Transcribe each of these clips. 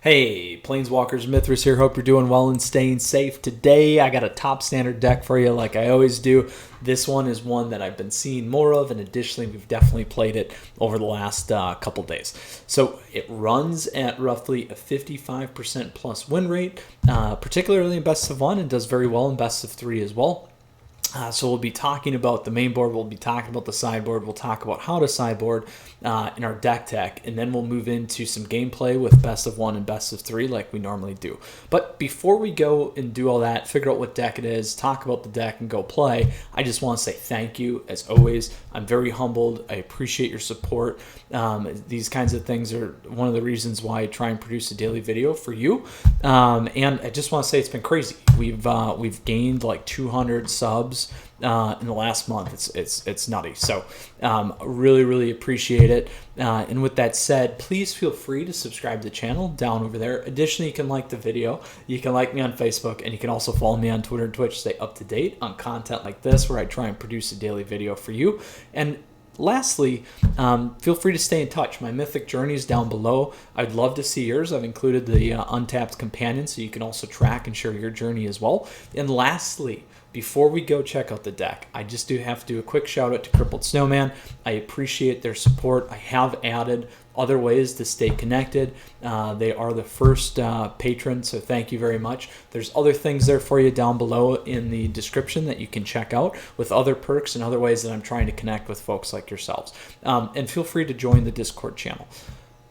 Hey, Planeswalkers, Mythras here. Hope you're doing well and staying safe. Today, I got a top standard deck for you like I always do. This one is one that I've been seeing more of, and additionally, we've definitely played it over the last couple days. So it runs at roughly a 55% plus win rate, particularly in best of one, and does very well in best of three as well. So we'll be talking about the main board, we'll be talking about the sideboard, we'll talk about how to sideboard in our deck tech, and then we'll move into some gameplay with best of one and best of three like we normally do. But before we go and do all that, figure out what deck it is, talk about the deck, and go play, I just want to say thank you as always. I'm very humbled. I appreciate your support. These kinds of things are one of the reasons why I try and produce a daily video for you. And I just want to say it's been crazy. We've gained like 200 subs in the last month. It's nutty. So really appreciate it. And with that said, please feel free to subscribe to the channel down over there. Additionally, you can like the video, you can like me on Facebook, and you can also follow me on Twitter and Twitch to stay up to date on content like this where I try and produce a daily video for you. And lastly, feel free to stay in touch. My Mythic journey is down below. I'd love to see yours. I've included the Untapped Companion, so you can also track and share your journey as well. And lastly, before we go check out the deck, I just do have to do a quick shout out to Crippled Snowman. I appreciate their support. I have added other ways to stay connected. They are the first patron, so thank you very much. There's other things there for you down below in the description that you can check out with other perks and other ways that I'm trying to connect with folks like yourselves. And feel free to join the Discord channel.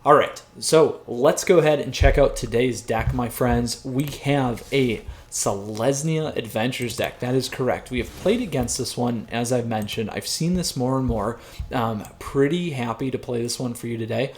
All right, so let's go ahead and check out today's deck, my friends. We have a Selesnya Adventures deck. That is correct. We have played against this one, as I've mentioned. I've seen this more and more. Pretty happy to play this one for you today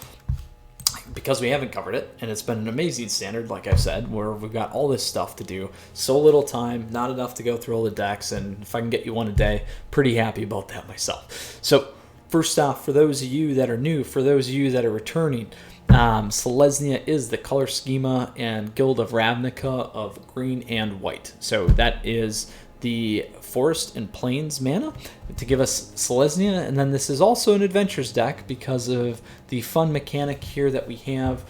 because we haven't covered it, and it's been an amazing standard, like I said, where we've got all this stuff to do. So little time, not enough to go through all the decks, and if I can get you one a day, pretty happy about that myself. So first off, for those of you that are new, for those of you that are returning, Selesnya is the color schema and Guild of Ravnica of green and white. So that is the Forest and Plains mana to give us Selesnya, and then this is also an Adventures deck because of the fun mechanic here that we have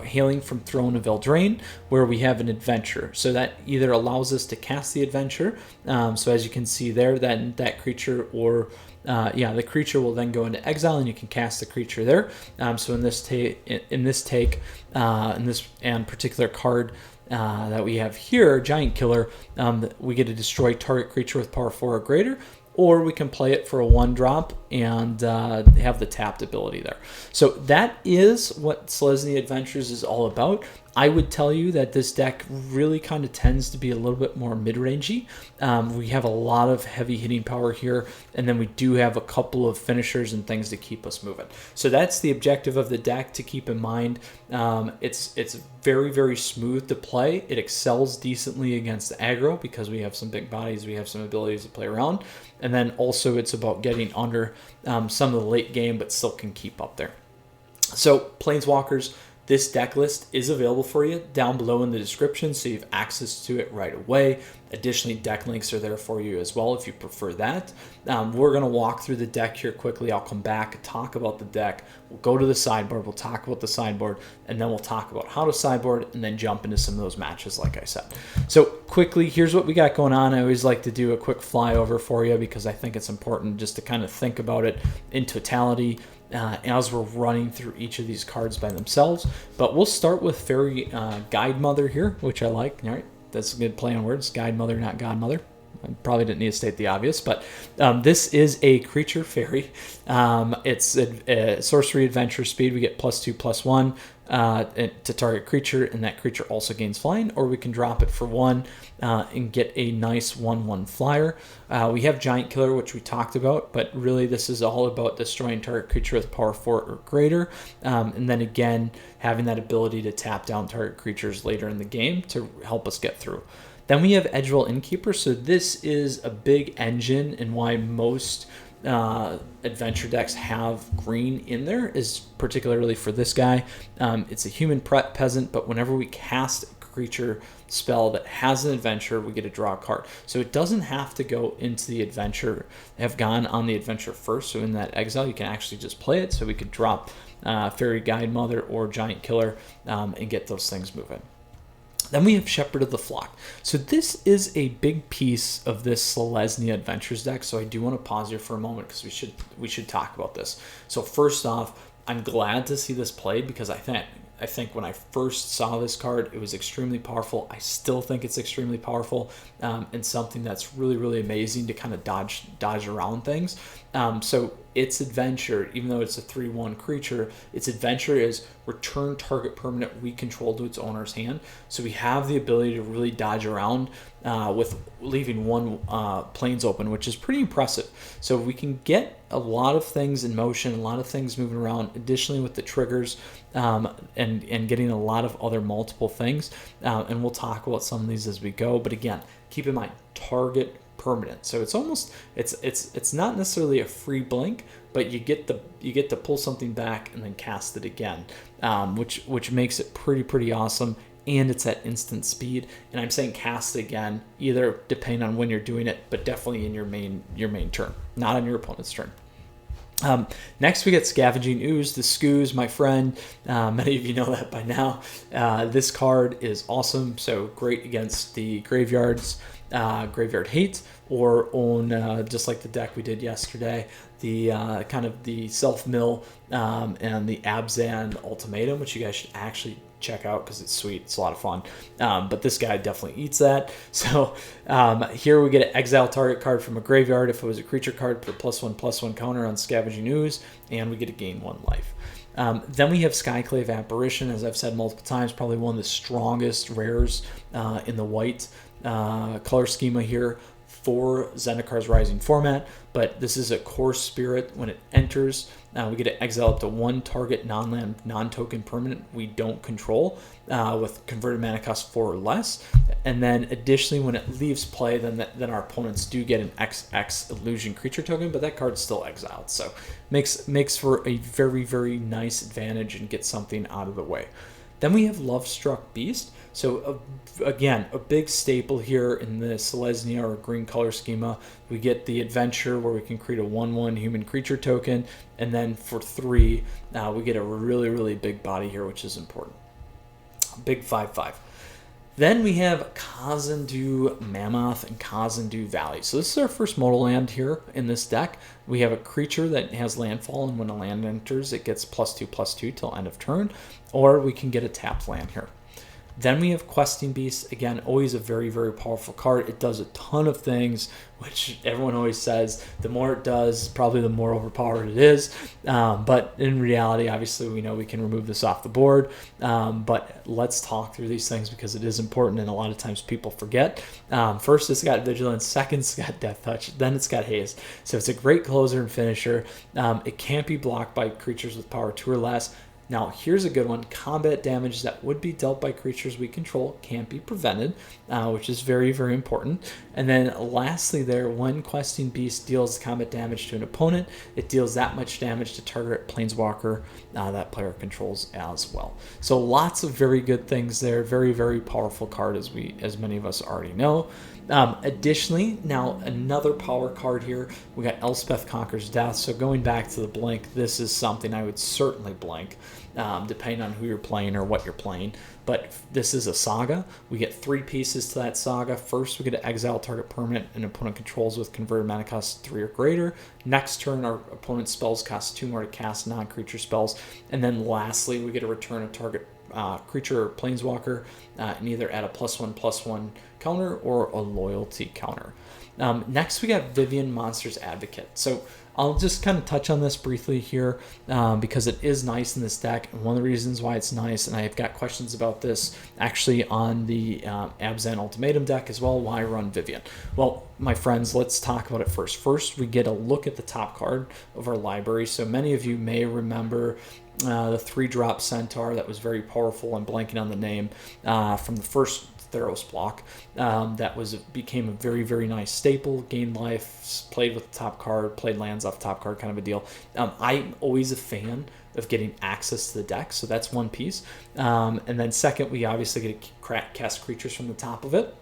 hailing from Throne of Eldraine, where we have an adventure. So that either allows us to cast the adventure, so as you can see there, that creature or the creature will then go into exile, and you can cast the creature there. So in this particular card that we have here, Giant Killer, we get to destroy target creature with power 4 or greater, or we can play it for a 1-drop and have the tapped ability there. So that is what Selesnya Adventures is all about. I would tell you that this deck really kind of tends to be a little bit more mid-rangey. We have a lot of heavy hitting power here, and then we do have a couple of finishers and things to keep us moving. So that's the objective of the deck to keep in mind. It's very smooth to play. It excels decently against aggro because we have some big bodies, we have some abilities to play around, and then also it's about getting under some of the late game, but still can keep up there. So Planeswalkers, this deck list is available for you down below in the description, so you have access to it right away. Additionally, deck links are there for you as well if you prefer that. We're going to walk through the deck here quickly. I'll come back, talk about the deck. We'll go to the sideboard. We'll talk about the sideboard, and then we'll talk about how to sideboard, and then jump into some of those matches, like I said. So quickly, here's what we got going on. I always like to do a quick flyover for you because I think it's important just to kind of think about it in totality as we're running through each of these cards by themselves. But we'll start with Fairy Guide Mother here, which I like. All right, that's a good play on words. Guide Mother, not Godmother. I probably didn't need to state the obvious, but this is a creature fairy. It's a sorcery adventure speed. We get +2/+1 to target creature, and that creature also gains flying, or we can drop it for 1 and get a nice 1/1 flyer. We have Giant Killer, which we talked about, but really this is all about destroying target creature with power 4 or greater, and then again having that ability to tap down target creatures later in the game to help us get through. Then we have Edgewell Innkeeper. So this is a big engine, and why most adventure decks have green in there is particularly for this guy. It's a human peasant, but whenever we cast creature spell that has an adventure, we get to draw a card. So it doesn't have to go into the adventure, have gone on the adventure first. So in that exile, you can actually just play it. So we could drop Fairy Guide Mother or Giant Killer and get those things moving. Then we have Shepherd of the Flock. So this is a big piece of this Selesnya Adventures deck. So I do want to pause here for a moment because we should talk about this. So first off, I'm glad to see this played because I think when I first saw this card, it was extremely powerful. I still think it's extremely powerful and something that's really, really amazing to kind of dodge around things. So its adventure, even though it's a 3/1 creature, its adventure is return target permanent we control to its owner's hand. So we have the ability to really dodge around with leaving one planes open, which is pretty impressive. So we can get a lot of things in motion, a lot of things moving around. Additionally, with the triggers and getting a lot of other multiple things, and we'll talk about some of these as we go. But again, keep in mind target permanent. So it's almost it's not necessarily a free blink, but you get to pull something back and then cast it again, which makes it pretty awesome. And it's at instant speed. And I'm saying cast it again, either depending on when you're doing it, but definitely in your main turn, not on your opponent's turn. Next we get Scavenging Ooze, the Skoos, my friend. Many of you know that by now. This card is awesome, so great against the graveyards, graveyard hate, or own just like the deck we did yesterday, the kind of the self-mill and the Abzan Ultimatum, which you guys should actually check out because it's sweet. It's a lot of fun. But this guy definitely eats that. So here we get an exile target card from a graveyard. If it was a creature card, put a +1/+1 counter on Scavenging Ooze, and we get to gain 1 life. Then we have Skyclave Apparition, as I've said multiple times, probably one of the strongest rares in the white color schema here for Zendikar's Rising format, but this is a core spirit. When it enters, we get to exile up to 1 target non-land, non-token permanent we don't control with converted mana cost 4 or less. And then additionally, when it leaves play, then our opponents do get an XX illusion creature token, but that card's still exiled. So makes for a very nice advantage and get something out of the way. Then we have Lovestruck Beast. So again, a big staple here in the Selesnya or green color schema. We get the adventure where we can create a 1/1 human creature token, and then for 3, we get a really big body here, which is important. Big 5/5. Then we have Kazandu Mammoth and Kazandu Valley. So this is our first modal land here in this deck. We have a creature that has landfall, and when a land enters, it gets +2/+2 till end of turn, or we can get a tapped land here. Then we have Questing Beast. Again, always a very powerful card. It does a ton of things, which everyone always says the more it does, probably the more overpowered it is. But in reality, obviously, we know we can remove this off the board. But let's talk through these things because it is important, and a lot of times people forget. First, it's got Vigilance. Second, it's got Death Touch. Then it's got Haste. So it's a great closer and finisher. It can't be blocked by creatures with power 2 or less. Now, here's a good one. Combat damage that would be dealt by creatures we control can't be prevented, which is very important. And then lastly there, when Questing Beast deals combat damage to an opponent, it deals that much damage to target planeswalker that player controls as well. So lots of very good things there. Very powerful card, as many of us already know. Additionally, now another power card here. We got Elspeth Conquers Death. So going back to the blink, this is something I would certainly blink, depending on who you're playing or what you're playing. But this is a saga. We get 3 pieces to that saga. First, we get to exile target permanent an opponent controls with converted mana cost 3 or greater. Next turn, our opponent's spells cost 2 more to cast non-creature spells. And then lastly, we get to return a target creature or planeswalker and either add a +1/+1 counter or a loyalty counter. Next, we got Vivien Monsters Advocate. So I'll just kind of touch on this briefly here because it is nice in this deck. And one of the reasons why it's nice, and I've got questions about this actually on the Abzan Ultimatum deck as well, why run Vivien? Well, my friends, let's talk about it first. First, we get a look at the top card of our library. So many of you may remember the 3-drop Centaur that was very powerful. I'm blanking on the name from the first Theros block. That became a very nice staple. Gained life, played with the top card, played lands off the top card, kind of a deal. I'm always a fan of getting access to the deck. So that's one piece. And then second, we obviously get to cast creatures from the top of it.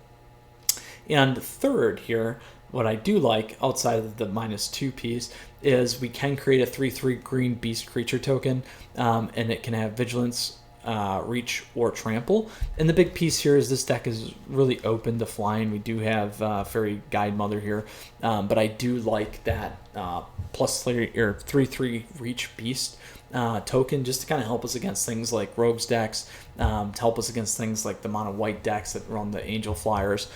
And third here, what I do like outside of the -2 piece is we can create a 3/3 green beast creature token, and it can have vigilance, reach, or trample. And the big piece here is this deck is really open to flying. We do have Fairy Guide Mother here, but I do like that +3/3 reach beast token, just to kind of help us against things like Rogue's decks, to help us against things like the mono white decks that run the Angel Flyers,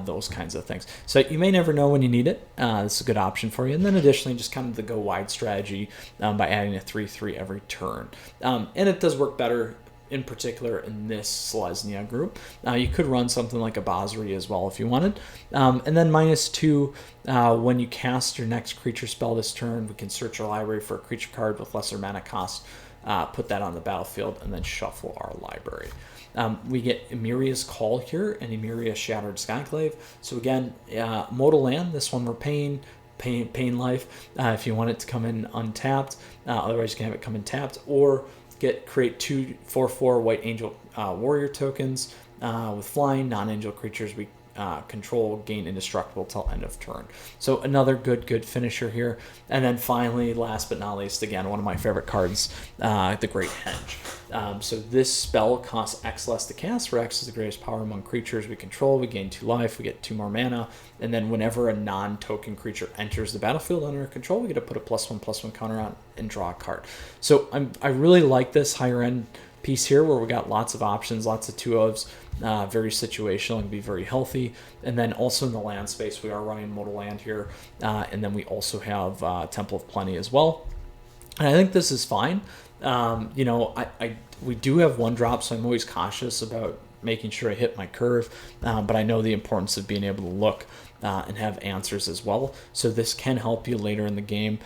those kinds of things. So you may never know when you need it. This is a good option for you. And then additionally, just kind of the go wide strategy by adding a 3/3 every turn. And it does work better in particular in this Selesnya group. You could run something like a Basri as well if you wanted. And then -2, when you cast your next creature spell this turn, we can search our library for a creature card with lesser mana cost, put that on the battlefield, and then shuffle our library. We get Emiria's Call here and Emiria Shattered Skyclave. So again, modal land, this one we're paying life if you want it to come in untapped. Otherwise you can have it come in tapped, or create 2 4/4 White Angel Warrior tokens with flying. Non-angel creatures we control gain indestructible till end of turn. So another good finisher here. And then finally, last but not least, again, one of my favorite cards, the Great Henge. So this spell costs X less to cast, where X is the greatest power among creatures we control. We gain 2 life, we get 2 more mana, and then whenever a non-token creature enters the battlefield under control, we get to put a +1/+1 counter on and draw a card. So I really like this higher end piece here, where we got lots of options, lots of 2/ofs, very situational and be very healthy. And then also in the land space, we are running modal land here, and then we also have Temple of Plenty as well. And I think this is fine. You know, we do have 1-drop, so I'm always cautious about making sure I hit my curve, but I know the importance of being able to look and have answers as well. So this can help you later in the game.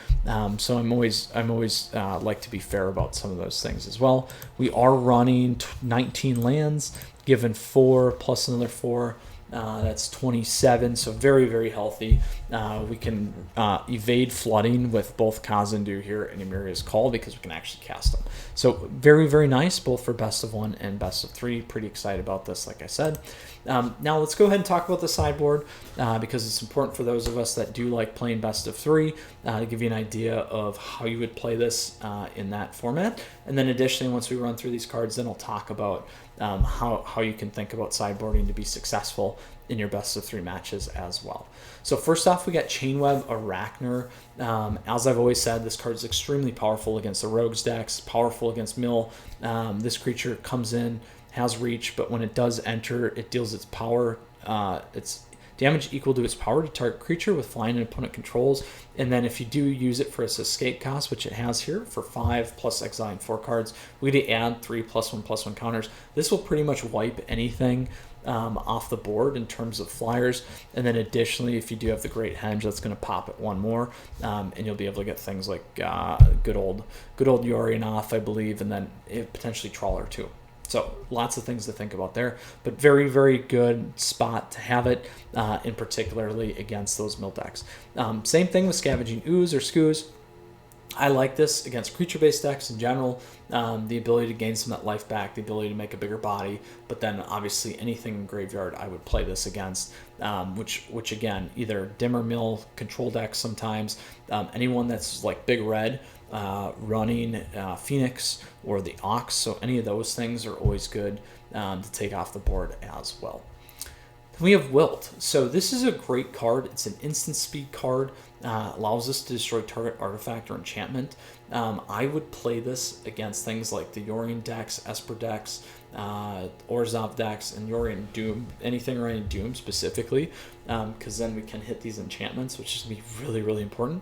So I'm always like to be fair about some of those things as well. We are running 19 lands, given 4 plus another 4. That's 27, so very healthy. We can evade flooding with both Kazandu here and Emiria's Call, because we can actually cast them. So very nice, both for best of 1 and best of 3. Pretty excited about this, like I said. Now let's go ahead and talk about the sideboard, because it's important for those of us that do like playing best of 3, to give you an idea of how you would play this in that format. And then additionally, once we run through these cards, then I'll talk about how you can think about sideboarding to be successful in your best of 3 matches as well. So first off, we got Chainweb Arachner. As I've always said, this card is extremely powerful against the Rogues decks, powerful against Mill. This creature comes in, has reach, but when it does enter, it deals its power, its damage equal to its power to target creature with flying and opponent controls. And then if you do use it for its escape cost, which it has here for 5 plus exiling 4 cards, we get to add 3 +1/+1 counters. This will pretty much wipe anything off the board in terms of flyers. And then additionally, if you do have the Great Henge, that's going to pop it 1 more, and you'll be able to get things like good old Yorinoth, I believe, and then potentially Trawler too. So lots of things to think about there, but very good spot to have it, in particularly against those mill decks. Same thing with Scavenging Ooze or Skoos. I like this against creature-based decks in general. The ability to gain some of that life back, the ability to make a bigger body, but then obviously anything in graveyard I would play this against, which again, either Dimir Mill control decks sometimes, anyone that's like big red, running Phoenix or the Ox, so any of those things are always good to take off the board as well. Then we have Wilt. So this is a great card. It's an instant speed card. Allows us to destroy target artifact or enchantment. I would play this against things like the Yorion decks, Esper decks, Orzhov decks, and Yorion Doom, anything Yorion Doom specifically, because then we can hit these enchantments, which is going to be really important.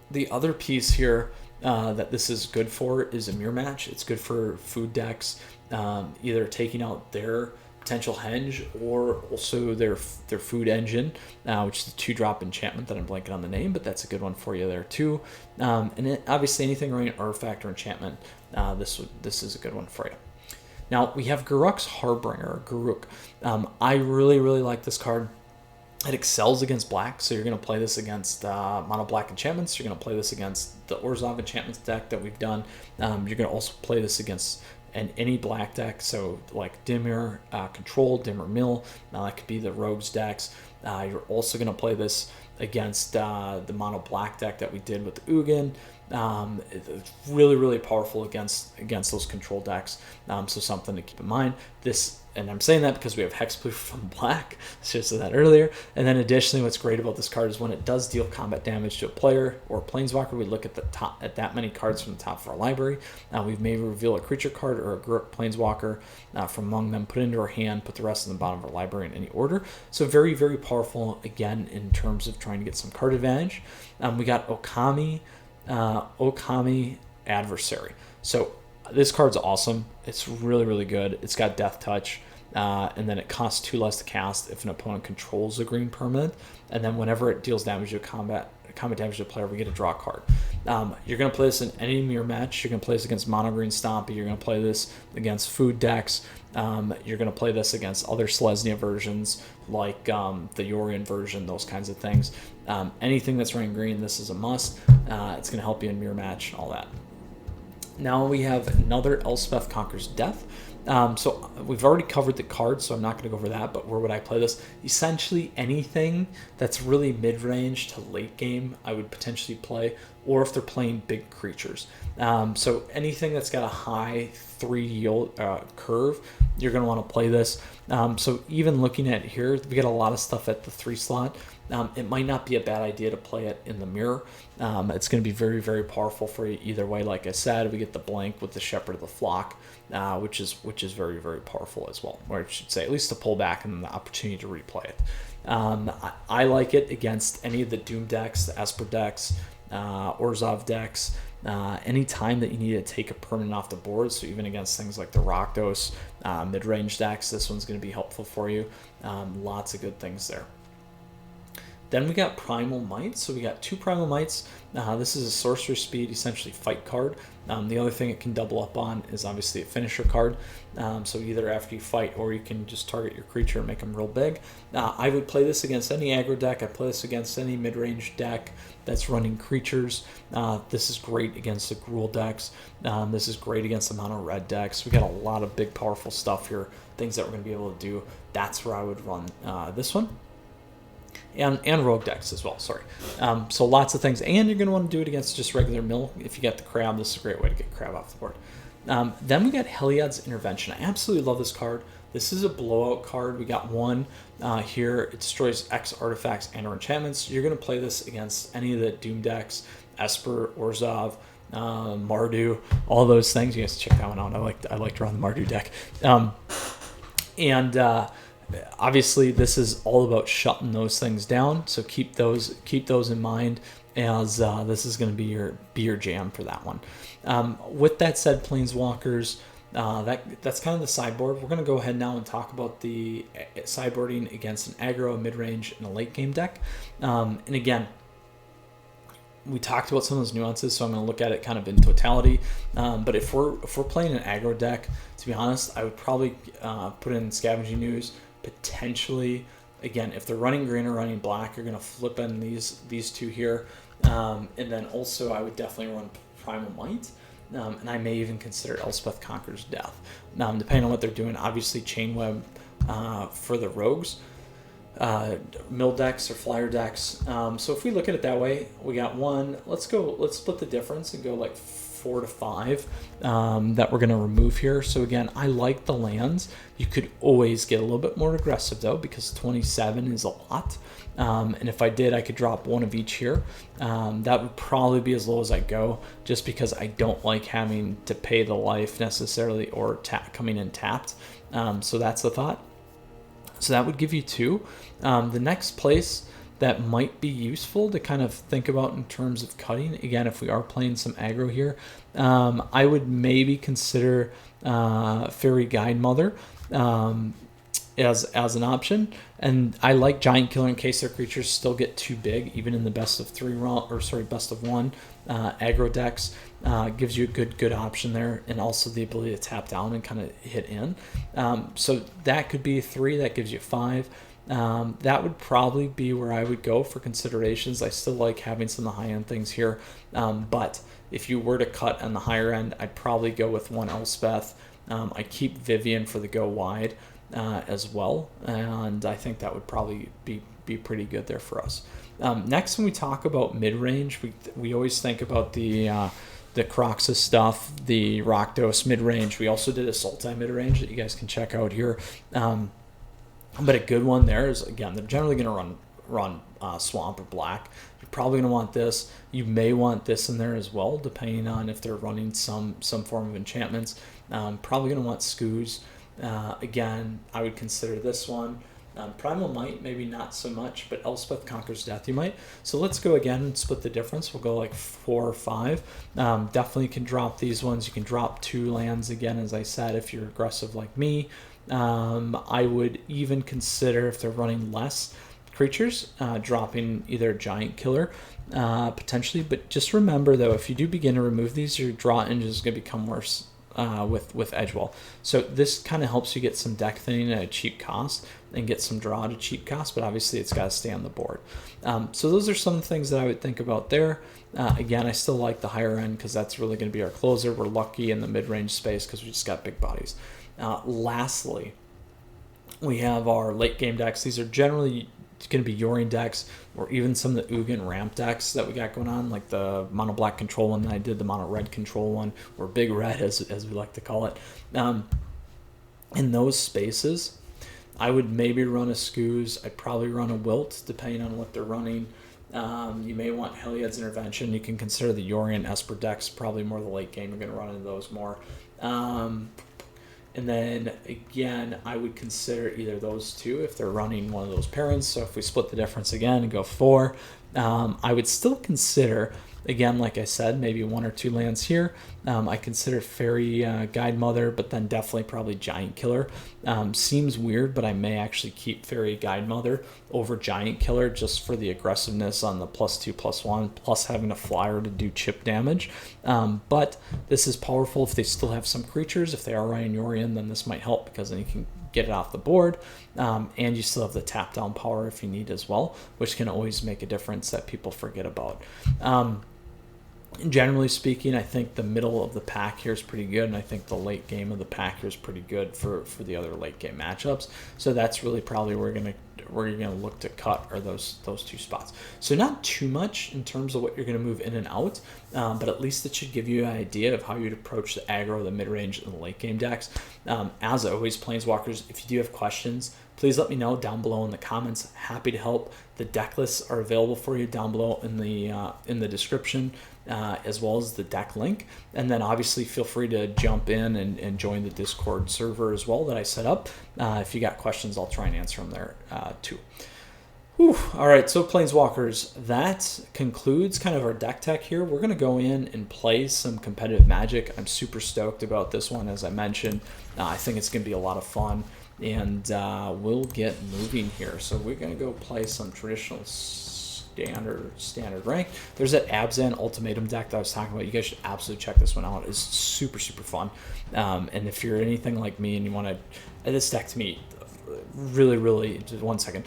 The other piece here that this is good for is a mirror match. It's good for food decks, either taking out their potential henge or also their food engine, which is a 2-drop enchantment that I'm blanking on the name, but that's a good one for you there too. And obviously anything running artifact or enchantment, this is a good one for you. Now we have Garruk's Harbinger, Garruk. I really like this card. It excels against black, so you're going to play this against mono black enchantments. You're going to play this against the Orzhov enchantments deck that we've done. You're going to also play this against any black deck, so like Dimir Control, Dimir Mill. That could be the Rogues decks. You're also going to play this against the mono black deck that we did with the Ugin. It's really powerful against those control decks. So something to keep in mind. This, and I'm saying that because we have Hexproof from black. I should have said that earlier. And then additionally, what's great about this card is when it does deal combat damage to a player or a planeswalker, we look at the top at that many cards from the top of our library. We may reveal a creature card or a planeswalker from among them, put it into our hand, put the rest in the bottom of our library in any order. So very powerful again in terms of trying to get some card advantage. We got Okami Adversary. So this card's awesome. It's really good. It's got Death Touch, and then it costs 2 less to cast if an opponent controls a green permanent. And then whenever it deals damage to combat damage to a player, we get to draw a card. You're going to play this in any mirror match. You're going to play this against mono green Stompy. You're going to play this against food decks. You're going to play this against other Selesnya versions like the Yorion version, those kinds of things. Anything that's running green, this is a must. It's going to help you in mirror match and all that. Now we have another Elspeth Conquers Death. So we've already covered the cards, so I'm not going to go over that, but where would I play this? Essentially anything that's really mid-range to late game I would potentially play, or if they're playing big creatures. So anything that's got a high 3 yield curve, you're going to want to play this. So even looking at here, we get a lot of stuff at the 3 slot. It might not be a bad idea to play it in the mirror. It's going to be very powerful for you either way. Like I said, we get the blank with the Shepherd of the Flock, which is very powerful as well, or I should say at least to pull back and the opportunity to replay it. I like it against any of the Doom decks, the Esper decks, Orzhov decks, any time that you need to take a permanent off the board. So even against things like the Rakdos mid-range decks, this one's going to be helpful for you. Lots of good things there. Then we got Primal Might. So we got 2 Primal Mights. This is a sorcerer speed, essentially fight card. The other thing it can double up on is obviously a finisher card. So either after you fight or you can just target your creature and make them real big. I would play this against any aggro deck. I play this against any mid-range deck that's running creatures. This is great against the Gruul decks. This is great against the mono red decks. We got a lot of big powerful stuff here, things that we're going to be able to do. That's where I would run this one. And rogue decks as well, sorry. So lots of things. And you're going to want to do it against just regular mill. If you got the crab, this is a great way to get crab off the board. Then we got Heliod's Intervention. I absolutely love this card. This is a blowout card. We got one here. It destroys X artifacts and or enchantments. You're going to play this against any of the Doom decks, Esper, Orzhov, Mardu, all those things. You guys check that one out. I like to run the Mardu deck. Obviously, this is all about shutting those things down. So keep those in mind, as this is going to be your jam for that one. With that said, Planeswalkers, that's kind of the sideboard. We're going to go ahead now and talk about the sideboarding against an aggro, a mid-range, and a late-game deck. And again, we talked about some of those nuances, so I'm going to look at it kind of in totality. But if we're playing an aggro deck, to be honest, I would probably put in Scavenging Ooze. Potentially, again, if they're running green or running black, you're going to flip in these 2 here. And then also I would definitely run Primal Might. And I may even consider Elspeth Conquers Death. Depending on what they're doing, obviously Chainweb for the rogues, mill decks or flyer decks. So if we look at it that way, we got one. Let's split the difference and go like 4 to 5 that we're going to remove here. So again, I like the lands. You could always get a little bit more aggressive though, because 27 is a lot. And if I did, I could drop 1 of each here. That would probably be as low as I go, just because I don't like having to pay the life necessarily or coming in tapped. So that's the thought. So that would give you 2. The next place that might be useful to kind of think about in terms of cutting, again, if we are playing some aggro here, I would maybe consider Fairy Guide Mother as an option. And I like Giant Killer in case their creatures still get too big, even in the best of 1 aggro decks. Gives you a good option there, and also the ability to tap down and kind of hit in. So that could be 3. That gives you 5. That would probably be where I would go for considerations. I still like having some of the high-end things here, but if you were to cut on the higher end, I'd probably go with one Elspeth. I keep Vivian for the go wide as well, and I think that would probably be pretty good there for us. Next, when we talk about mid-range, we always think about the Croxus stuff, the Rakdos mid-range. We also did a Sultai mid-range that you guys can check out here. But a good one there is, again, they're generally going to run Swamp or Black. You're probably going to want this. You may want this in there as well, depending on if they're running some form of enchantments. Probably going to want Skoos. Again, I would consider this one. Primal Might, maybe not so much, but Elspeth Conquers Death you might. So let's go again and split the difference. We'll go like 4 or 5. Definitely can drop these ones. You can drop 2 lands again, as I said, if you're aggressive like me. I would even consider, if they're running less creatures, dropping either a Giant Killer potentially. But just remember, though, if you do begin to remove these, your draw engine is going to become worse with Edgewall. So this kind of helps you get some deck thinning at a cheap cost and get some draw at a cheap cost, but obviously it's got to stay on the board. So those are some things that I would think about there. Again, I still like the higher end because that's really going to be our closer. We're lucky in the mid-range space because we just got big bodies. Lastly, we have our late game decks. These are generally going to be Yorion decks, or even some of the Ugin ramp decks that we got going on, like the mono black control one that I did, the mono red control one, or big red as we like to call it. In those spaces, I would maybe run a Skoos. I'd probably run a Wilt, depending on what they're running. You may want Heliod's Intervention. You can consider the Yorion Esper decks probably more the late game. You're going to run into those more. And then, again, I would consider either those two if they're running one of those parents. So if we split the difference again and go 4, I would still consider, again, like I said, maybe 1 or 2 lands here. I consider Fairy Guide Mother, but then definitely probably Giant Killer. Seems weird, but I may actually keep Fairy Guide Mother over Giant Killer just for the aggressiveness on the +2/+1, plus having a flyer to do chip damage. But this is powerful if they still have some creatures. If they are running Yorion, then this might help because then you can get it off the board, and you still have the tap down power if you need as well, which can always make a difference that people forget about. Generally speaking, I think the middle of the pack here is pretty good, and I think the late game of the pack here is pretty good for the other late game matchups. So that's really probably where you're gonna look to cut, are those 2 spots. So not too much in terms of what you're gonna move in and out, but at least it should give you an idea of how you'd approach the aggro, the mid range, and the late game decks. As always, Planeswalkers, if you do have questions, please let me know down below in the comments. Happy to help. The deck lists are available for you down below in the description, as well as the deck link. And then obviously feel free to jump in and join the Discord server as well that I set up. If you got questions, I'll try and answer them there too. Whew. All right, so Planeswalkers, that concludes kind of our deck tech here. We're going to go in and play some competitive Magic. I'm super stoked about this one, as I mentioned. I think it's going to be a lot of fun. And we'll get moving here. So we're going to go play some traditional standard rank. There's that Abzan Ultimatum deck that I was talking about. You guys should absolutely check this one out. It's super, super fun. And if you're anything like me and you want to... This deck to me really, just 1 second,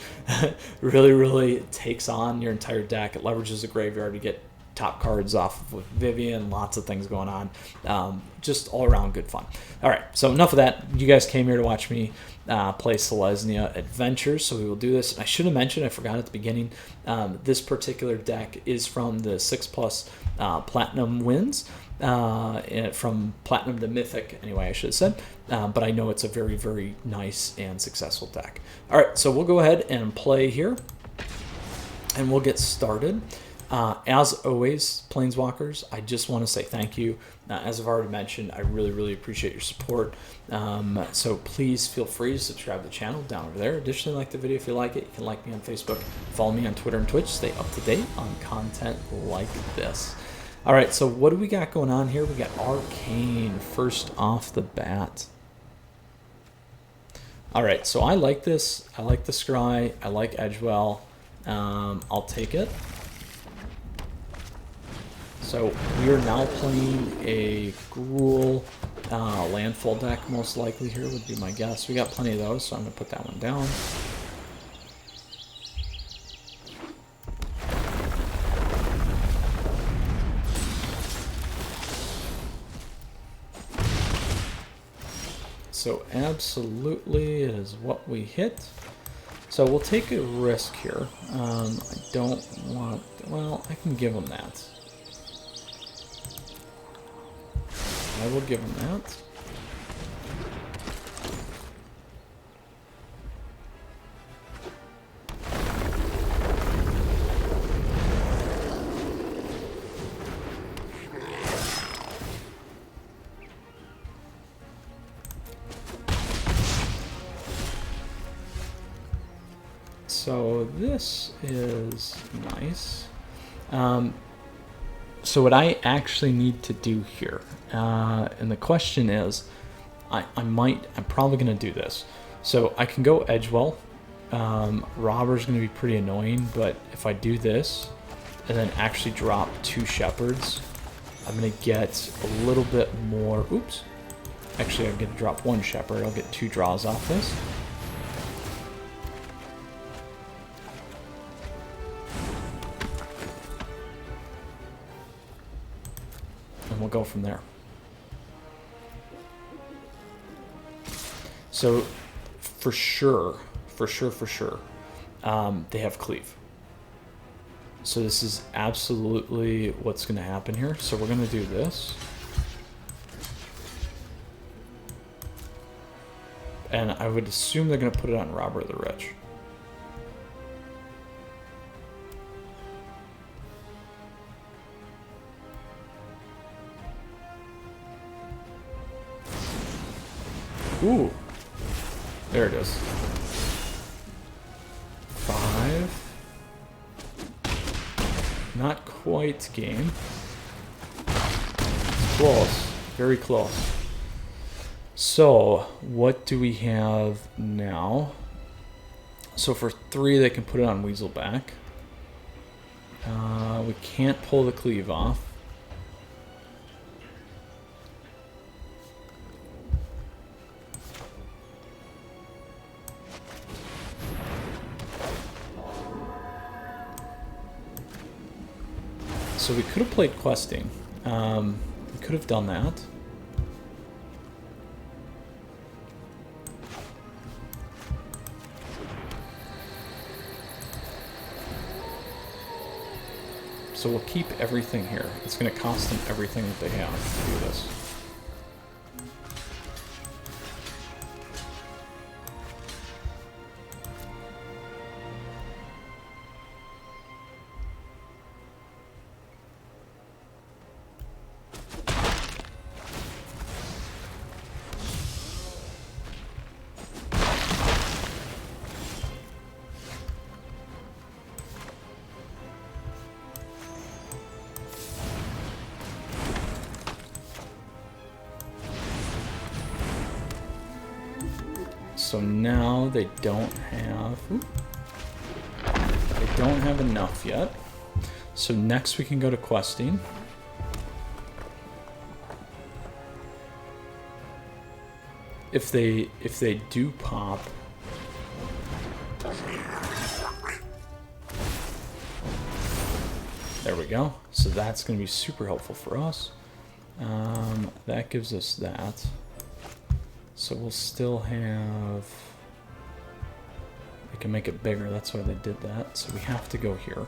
really takes on your entire deck. It leverages the graveyard to get top cards off with Vivian, lots of things going on. Just all around good fun. All right, so enough of that. You guys came here to watch me play Selesnya Adventures, so we will do this. I should have mentioned, I forgot at the beginning, this particular deck is from the 6+ Platinum wins, from Platinum to Mythic, anyway, I should have said. But I know it's a very, very nice and successful deck. All right, so we'll go ahead and play here, and we'll get started. As always, Planeswalkers, I just want to say thank you. As I've already mentioned, I really appreciate your support. So please feel free to subscribe to the channel down over there. Additionally, like the video if you like it. You can like me on Facebook, follow me on Twitter and Twitch, stay up to date on content like this. All right, so what do we got going on here? We got Arcane first off the bat. All right, so I like this. I like the Scry. I like Edgewell. I'll take it. So we are now playing a Gruul landfall deck, most likely here would be my guess. We got plenty of those, so I'm going to put that one down. so absolutely it is what we hit. So we'll take a risk here. I don't want, well, I can give him that. I will give him that. So this is nice. So what I actually need to do here, and the question is, I'm probably going to do this. So I can go Edgewell. Robber's going to be pretty annoying, but if I do this, and then actually drop 2 Shepherds, I'm going to get a little bit more, oops. Actually, I'm going to drop 1 Shepherd, I'll get 2 draws off this. We'll go from there. So for sure, they have cleave. So this is absolutely what's going to happen here. So we're going to do this. And I would assume they're going to put it on Robber the Rich. Ooh, there it is. 5. Not quite game. It's close, very close. So, what do we have now? So for 3, they can put it on Weaselback. We can't pull the cleave off. So we could have played questing. We could have done that. So we'll keep everything here. It's going to cost them everything that they have to do this. So now they don't have, they don't have enough yet. So next we can go to questing. If they do pop, there we go. So that's going to be super helpful for us. That gives us that. So we'll still have, they can make it bigger, that's why they did that. So we have to go here.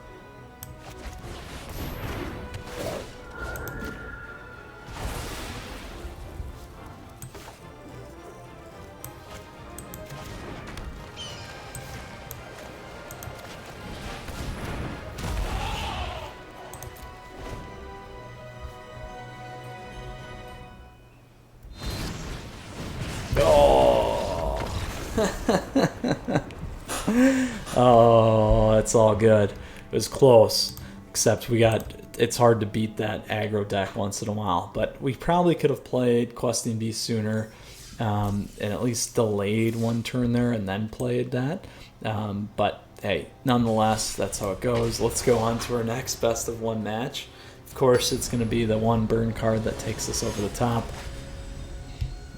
Oh, it's all good. It was close, except we got, it's hard to beat that aggro deck once in a while, but we probably could have played Questing Beast sooner, and at least delayed one turn there and then played that. But hey, nonetheless, that's how it goes. Let's go on to our next best of 1 match. Of course, it's going to be the 1 burn card that takes us over the top,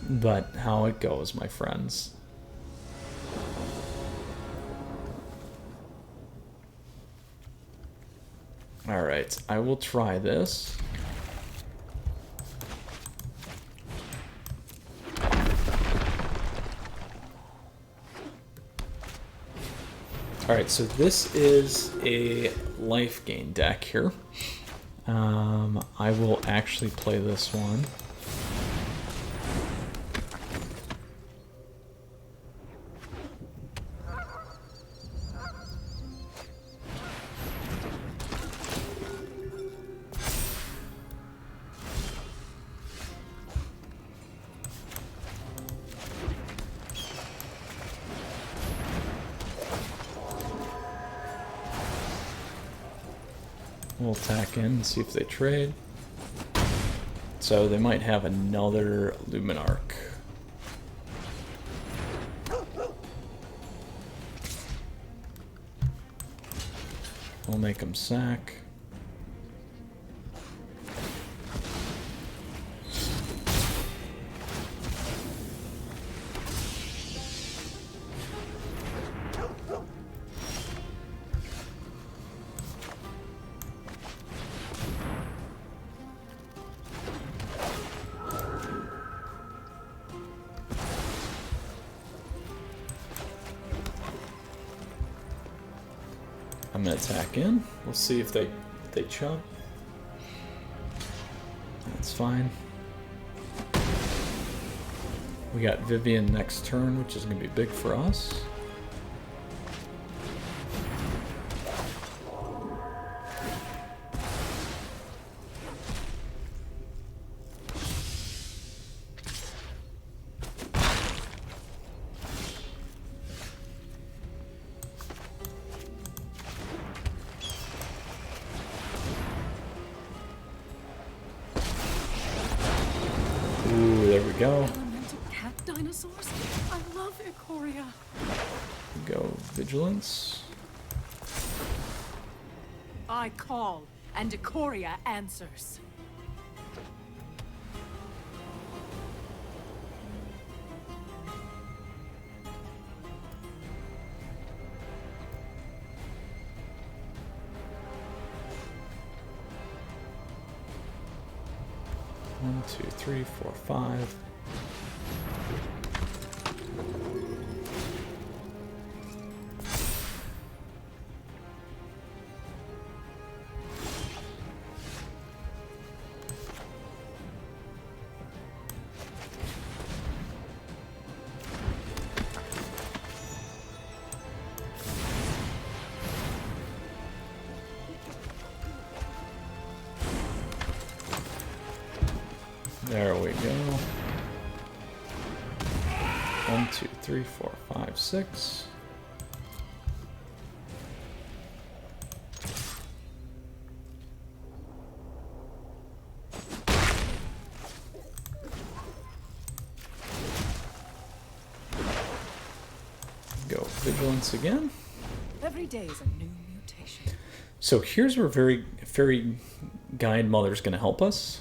but how it goes, my friends. Alright, I will try this. Alright, so this is a lifegain deck here. I will actually play this one. We'll attack in and see if they trade. So they might have another Luminarch. We'll make them sack. I'm gonna attack in. We'll see if they chump. That's fine. We got Vivian next turn, which is gonna be big for us. Ooh, there we go. Elemental cat dinosaurs? I love Ikoria. Go Vigilance. I call, and Ikoria answers. One, two, three, four, five. There we go. 1, 2, 3, 4, 5, 6. Go Vigilance again. Every day is a new mutation. So here's where Fairy Guide Mother's going to help us.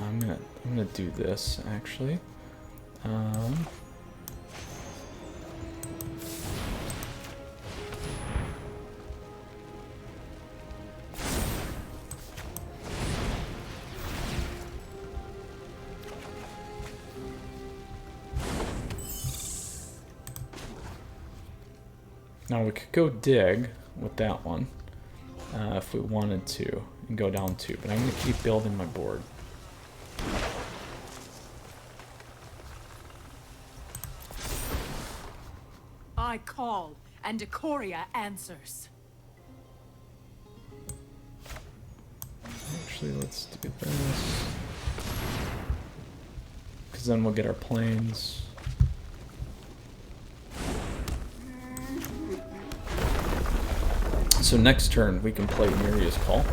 I'm gonna do this actually. Now we could go dig with that one if we wanted to and go down 2, but I'm gonna keep building my board. I call, and Ikoria answers. Actually, let's do this. Because then we'll get our planes. So next turn, we can play Miria's Call.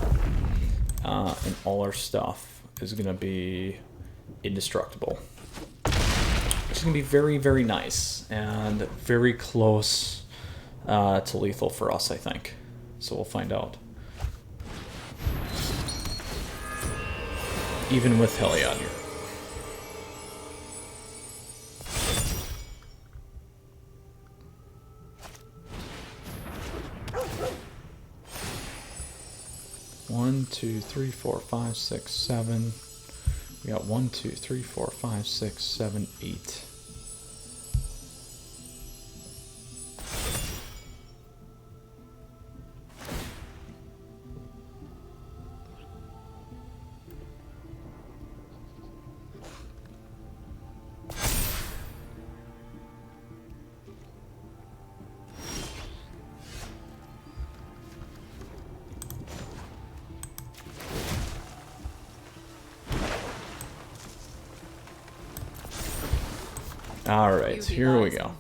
And all our stuff is going to be indestructible. Which is going to be very, very nice. And very close to lethal for us, I think. So we'll find out. even with Heliod here. One, two, three, four, five, six, seven. We got 1, 2, 3, 4, 5, 6, 7, 8. All right, here we go.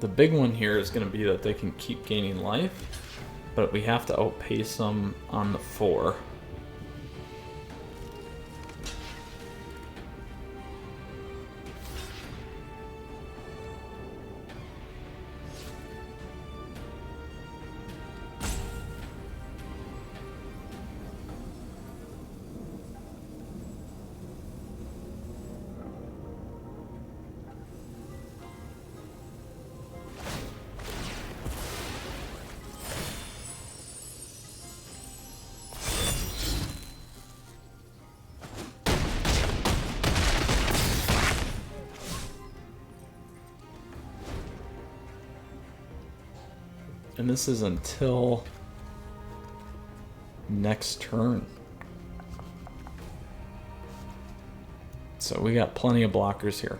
The big one here is going to be that they can keep gaining life, but we have to outpace them on the 4. And this is until next turn. So we got plenty of blockers here.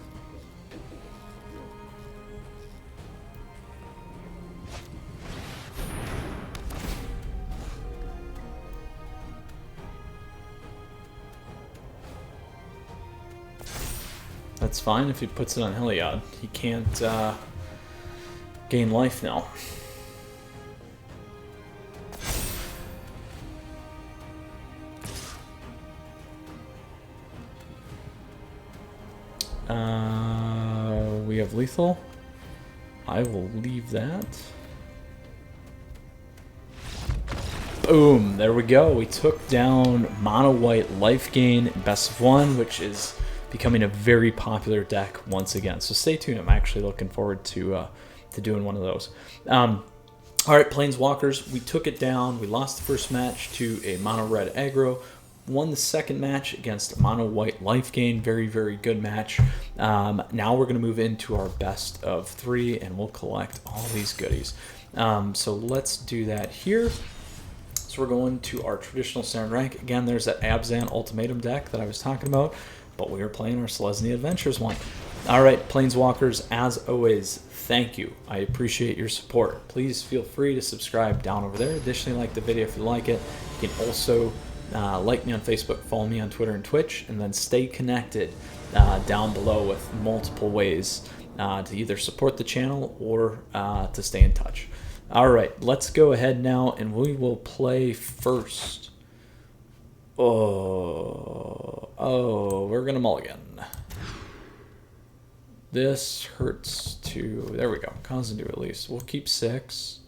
That's fine if he puts it on Heliod. He can't gain life now. We have lethal. I will leave that. Boom, there we go. We took down mono white life gain best of 1, which is becoming a very popular deck once again. So stay tuned. I'm actually looking forward to doing one of those. All right, Planeswalkers, we took it down. We lost the first match to a mono red aggro. Won the second match against mono white life gain. Very, very good match. Now we're going to move into our best of 3 and we'll collect all these goodies. So let's do that here. So we're going to our traditional standard rank. Again, there's that Abzan Ultimatum deck that I was talking about, but we are playing our Selesnya Adventures one. All right, Planeswalkers, as always, thank you. I appreciate your support. Please feel free to subscribe down over there. Additionally, like the video if you like it. You can also like me on Facebook, follow me on Twitter and Twitch, and then stay connected down below with multiple ways to either support the channel or to stay in touch. All right, let's go ahead now and we will play first. Oh, we're gonna mulligan. This hurts to, there we go, cause into at least. We'll keep 6.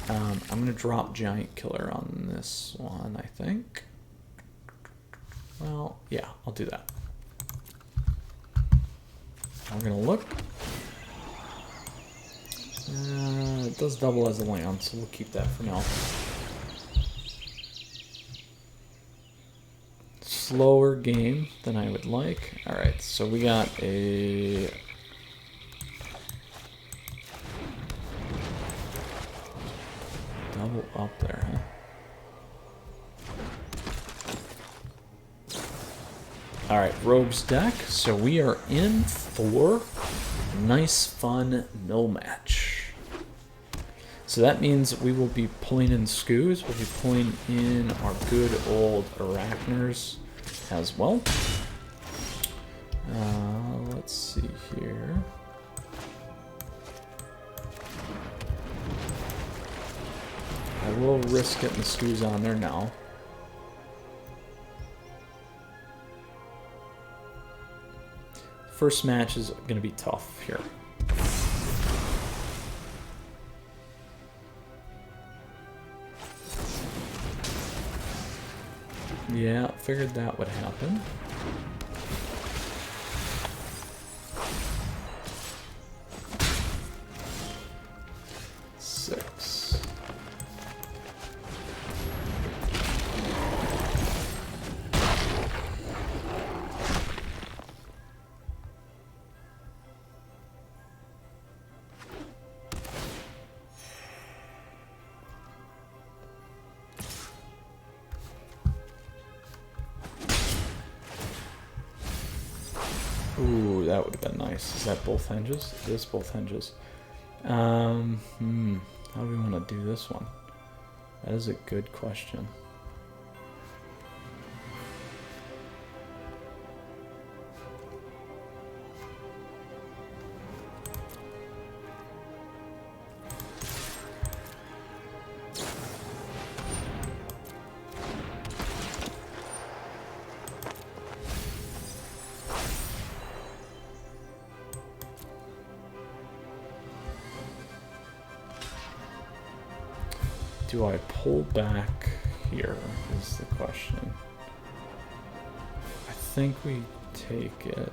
I'm going to drop Giant Killer on this one, I think. Well, yeah, I'll do that. We're going to look. It does double as a land, so we'll keep that for now. Slower game than I would like. Alright, so we got a... double up there, huh? Alright, Rogue's deck. So we are in for Nice, fun mill match. So that means we will be pulling in Skoos. We'll be pulling in our good old Arachners as well. Let's see here. I will risk getting the Skoos on there now. First match is going to be tough here. Yeah, figured that would happen. Six. Ooh, that would have been nice. Is that both hinges? It is both hinges. How do we want to do this one? That is a good question. Do I pull back here is the question. I think we take it.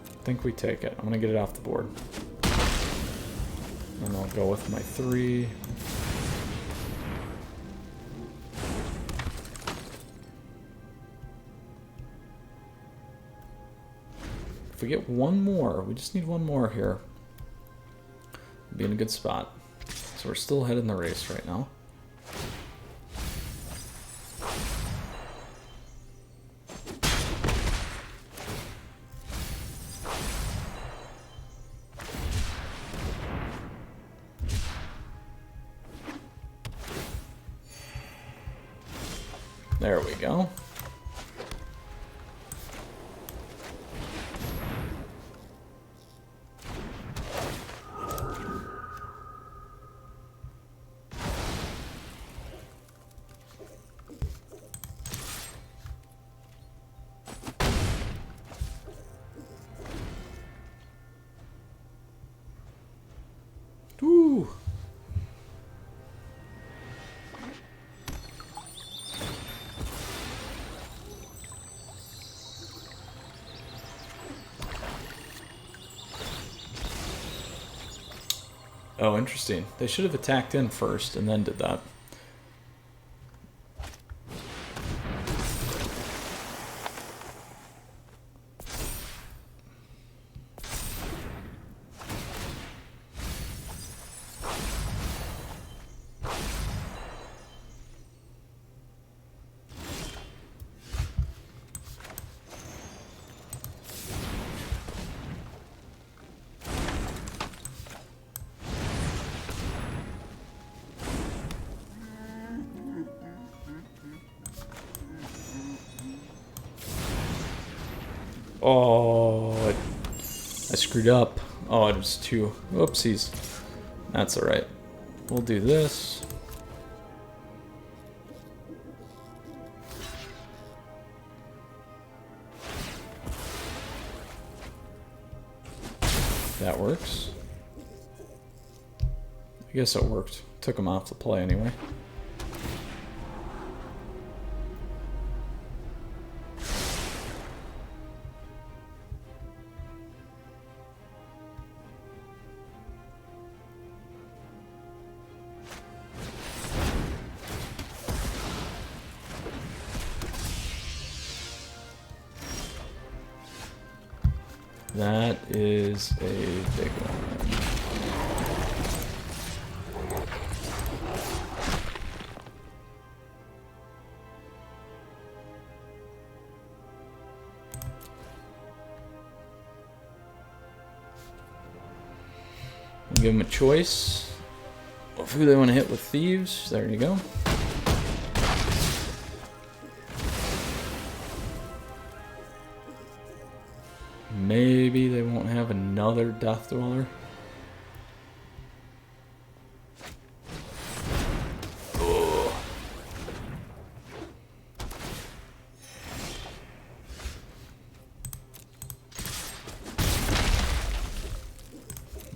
I think we take it. I'm gonna get it off the board. And I'll go with my 3. If we get one more, we just need one more here. Be in a good spot. So we're still ahead in the race right now. There we go. Ooh. Oh, interesting. They should have attacked in first and then did that. Oh, I screwed up. Oh, it was 2. Oopsies. That's alright. We'll do this. That works. I guess it worked. Took him off the play anyway. That is a big one. Give them a choice of who they want to hit with thieves. There you go. Maybe they won't have another Death Dweller. Oh.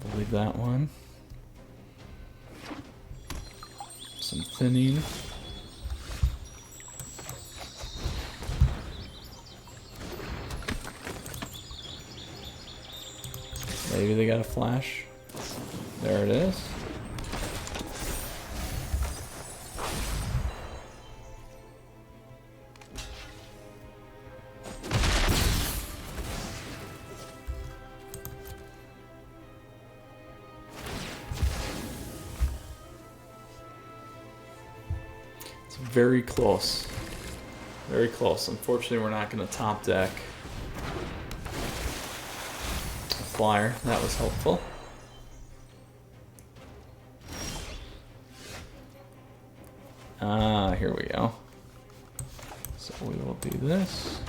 We'll leave that one. Some thinning. Maybe they got a flash. There it is. It's very close. Very close. Unfortunately, we're not going to top deck flyer. That was helpful. Here we go. So we will do this.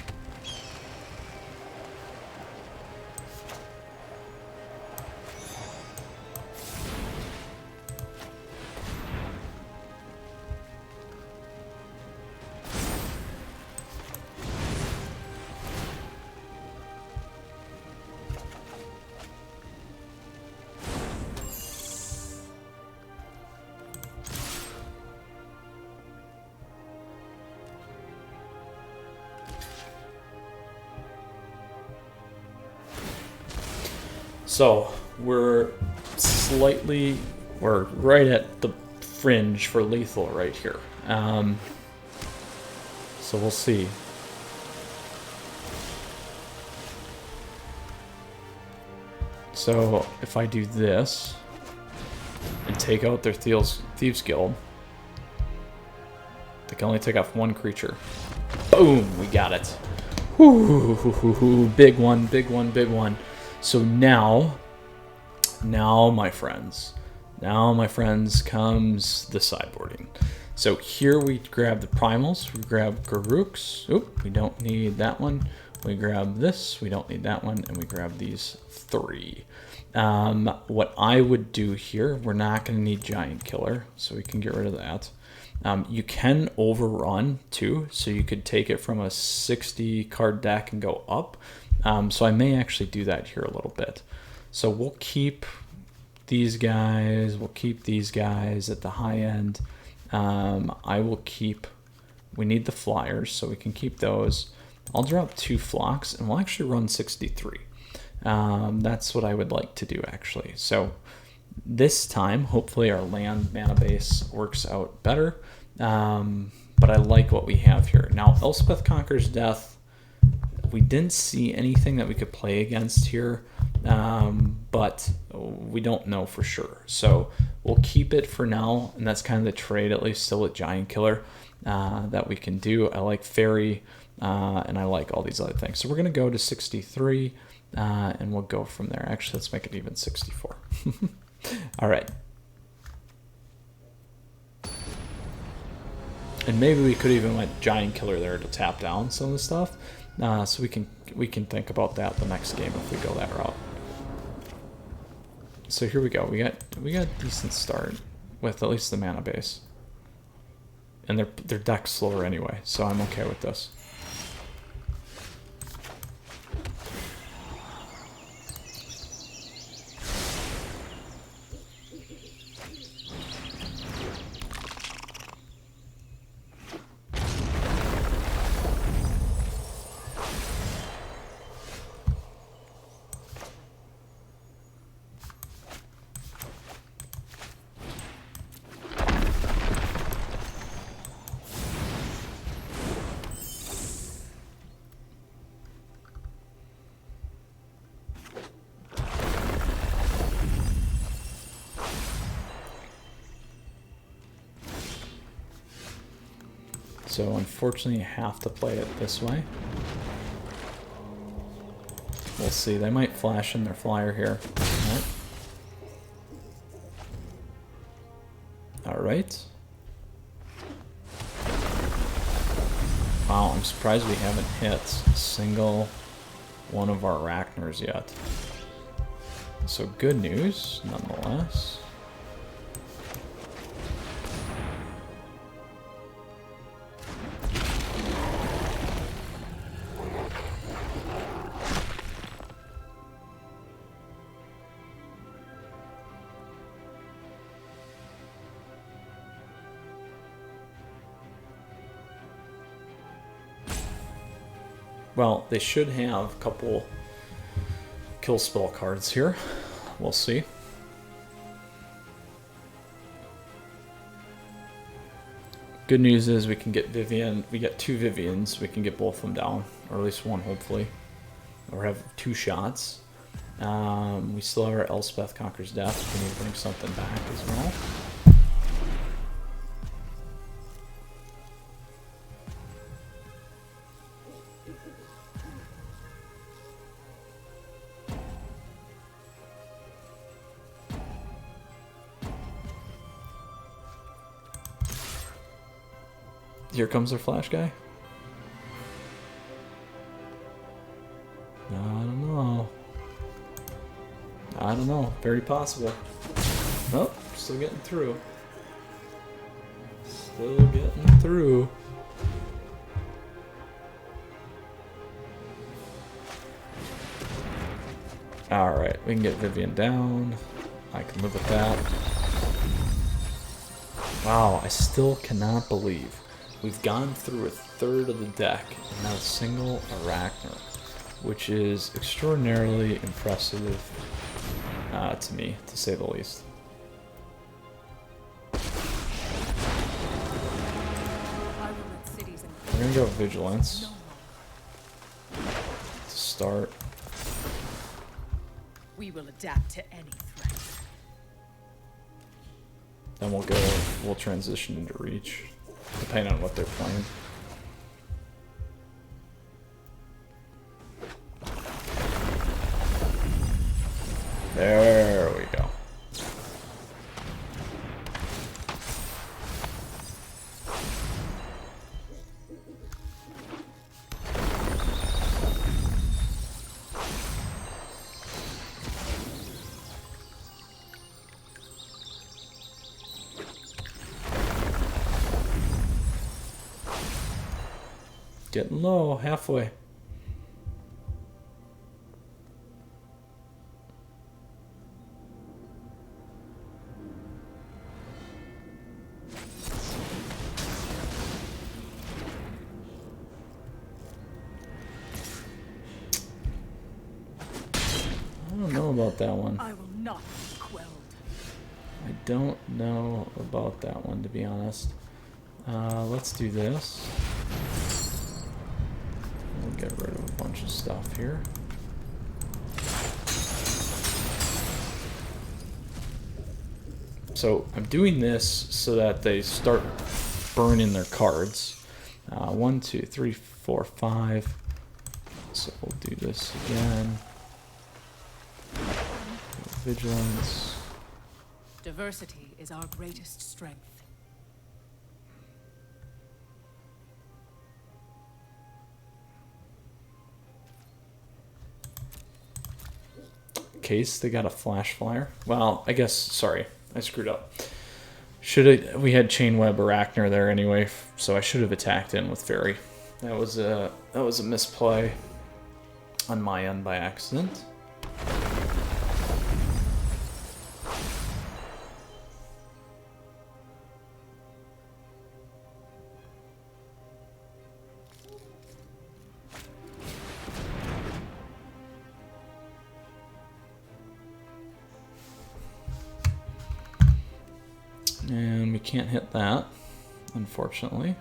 So we're right at the fringe for lethal right here. So we'll see. So if I do this and take out their Thieves Guild, they can only take off one creature. Boom, we got it. Whoo, big one, big one, big one. So now my friends, comes the sideboarding. So here we grab the primals, we grab Garooks. Oop, we don't need that one. We grab this, we don't need that one, and we grab these three. What I would do here, we're not going to need Giant Killer, so we can get rid of that. You can overrun too, so you could take it from a 60 card deck and go up. So I may actually do that here a little bit. So we'll keep these guys, we'll keep these guys at the high end. I will keep, we need the flyers, so we can keep those. I'll drop 2 flocks, and we'll actually run 63. That's what I would like to do, actually. So this time, hopefully our land mana base works out better. But I like what we have here. Now, Elspeth Conquers Death, we didn't see anything that we could play against here, but we don't know for sure. So we'll keep it for now, and that's kind of the trade, at least still at Giant Killer, that we can do. I like Fairy, and I like all these other things. So we're going to go to 63, and we'll go from there. Actually, let's make it even 64. All right. And maybe we could even let Giant Killer there to tap down some of the stuff. So we can think about that the next game if we go that route. So here we go. We got a decent start with at least the mana base. And their deck's slower anyway, so I'm okay with this. So unfortunately you have to play it this way. We'll see. They might flash in their flyer here. Right. right? Wow, I'm surprised we haven't hit a single one of our Arachnors yet. So good news, nonetheless. Well, they should have a couple kill spell cards here. We'll see. Good news is we can get Vivian. We get 2 Vivians. We can get both of them down, or at least one, hopefully. Or have 2 shots. We still have our Elspeth Conquers Death. We need to bring something back as well. Here comes our flash guy. I don't know. I don't know. Very possible. Oh, still getting through. Still getting through. Alright, we can get Vivian down. I can live with that. Wow, I still cannot believe we've gone through a third of the deck and not a single Arachnor, which is extraordinarily impressive to me, to say the least. We're gonna go Vigilance to start. We will adapt to any threat. Then we'll transition into Reach, depending on what they're playing. There we go. Getting low, halfway. I don't know about that one. I will not be quelled. I don't know about that one, to be honest. Let's do this. We'll get rid of a bunch of stuff here. So I'm doing this so that they start burning their cards. 1, 2, 3, 4, 5. So we'll do this again. Vigilance. Diversity is our greatest strength. Case they got a flash flyer. Well, I guess, sorry, I screwed up. We had Chain Web Arachnor there anyway, so I should have attacked in with Fairy. That was a misplay on my end by accident. And we can't hit that, unfortunately.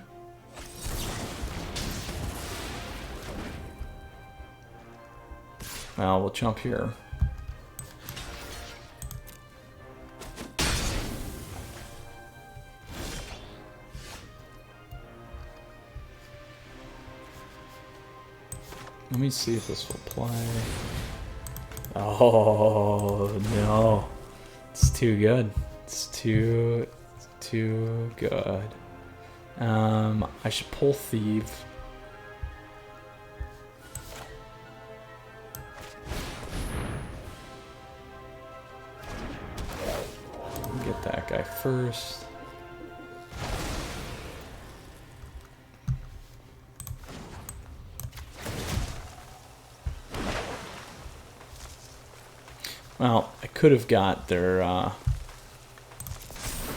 Well, we'll jump here. Let me see if this will play. Oh, no. It's too good. It's too too good. I should pull Thief. Get that guy first. Well, I could have got their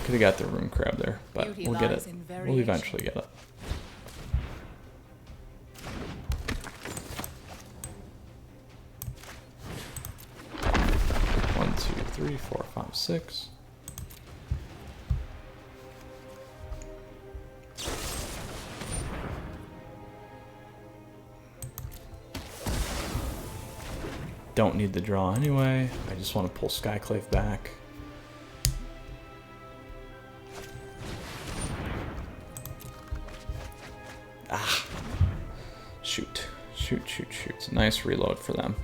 rune crab there, but Beauty we'll get lies it. in We'll variation. eventually get it. One, two, three, four, five, six. Don't need the draw anyway. I just want to pull Skyclave back. Ah. Shoot. Shoot, shoot, shoot. It's a nice reload for them.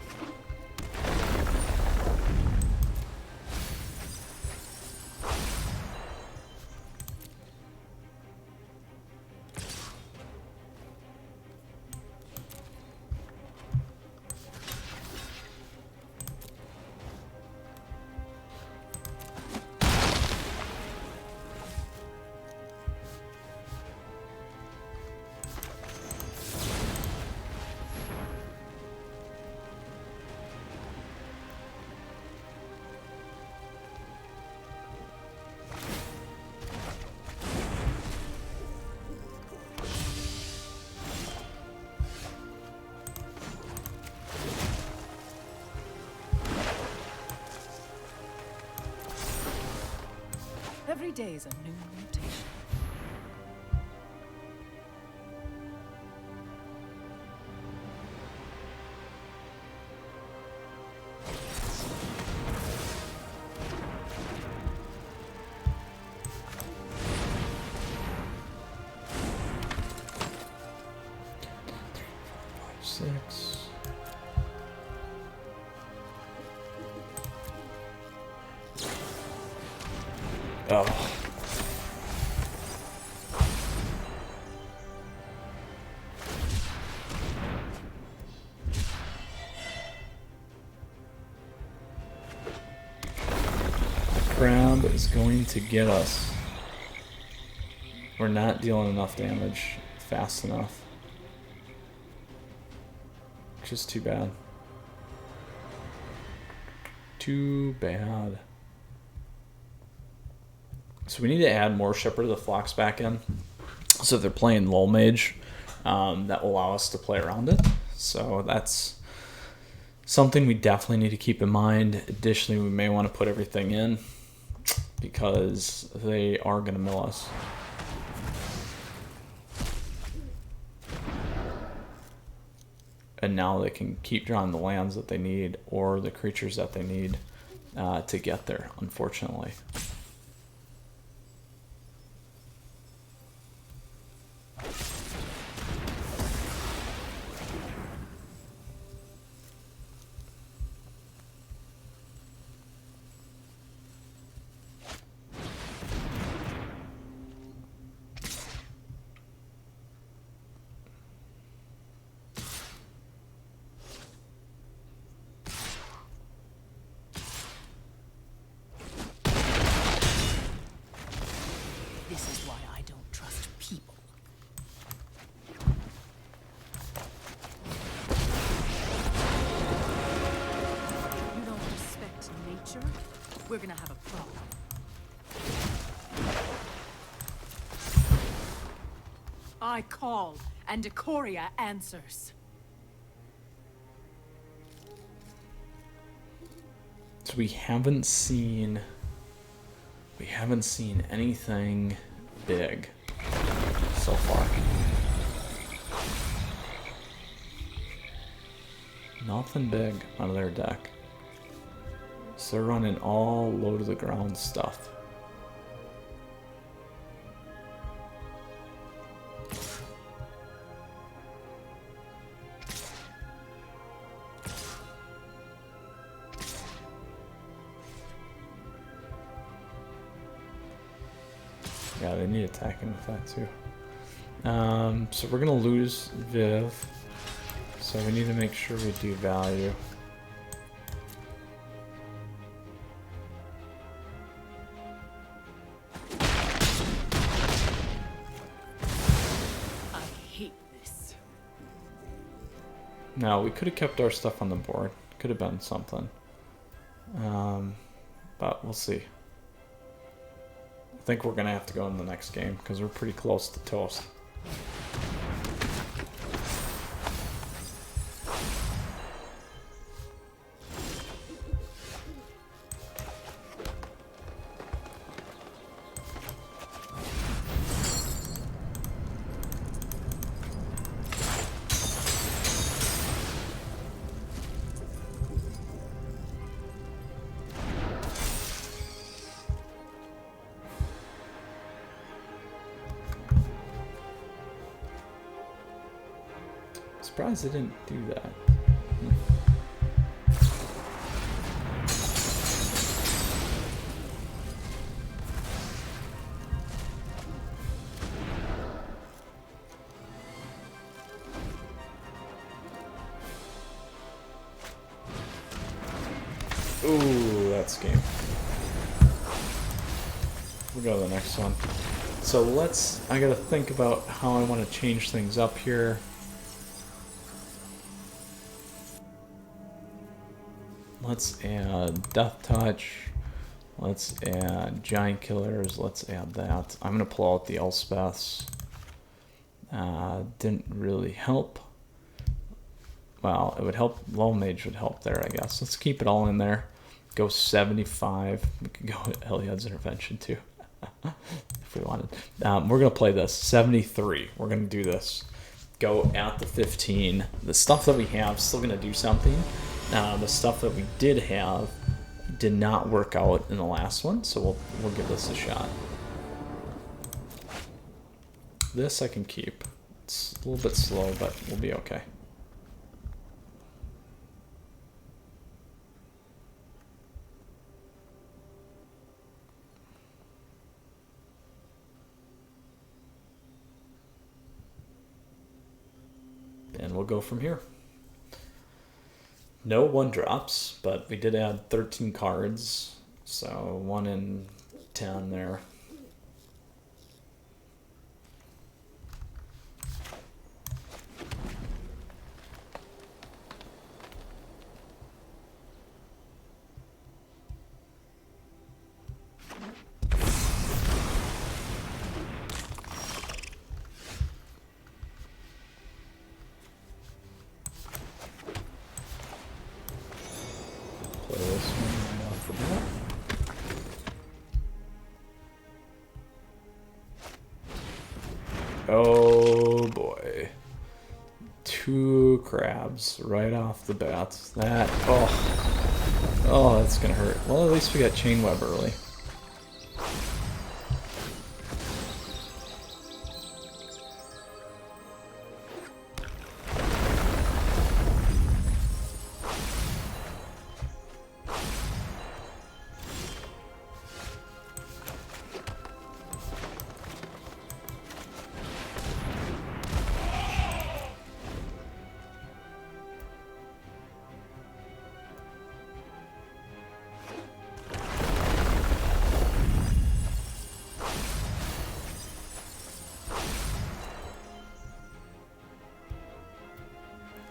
Every day is a new mutation. Six. Oh. The crab is going to get us. We're not dealing enough damage fast enough. Which is too bad. Too bad. So we need to add more Shepherd of the Flocks back in. So if they're playing Lull Mage, that will allow us to play around it. So that's something we definitely need to keep in mind. Additionally, we may want to put everything in because they are going to mill us. And now they can keep drawing the lands that they need or the creatures that they need to get there, unfortunately. This is why I don't trust people. You don't respect nature? We're gonna have a problem. I call, and Ikoria answers. So we haven't seen anything big so far. Nothing big out of their deck. So they're running all low to the ground stuff. they need attacking with that too. So we're gonna lose Viv. So we need to make sure we do value. I hate this. Now we could have kept our stuff on the board. Could have been something. But we'll see. I think we're gonna have to go in the next game because we're pretty close to toast. Surprised they didn't do that. Ooh, that's game. We'll go to the next one. So I gotta think about how I want to change things up here. Let's add Death Touch. Let's add Giant Killers. Let's add that. I'm going to pull out the Elspeths. Didn't really help. Well, it would help. Low Mage would help there, I guess. Let's keep it all in there. Go 75. We could go Iliad's Intervention too, if we wanted. We're going to play this. 73. We're going to do this. Go at the 15. The stuff that we have is still going to do something. The stuff that we did have did not work out in the last one, so we'll give this a shot. This I can keep. It's a little bit slow, but we'll be okay. And we'll go from here. No 1-drops, but we did add 13 cards, so 1 in 10 there. Oh boy. 2 crabs right off the bat. Oh, that's gonna hurt. Well, at least we got Chain Web early.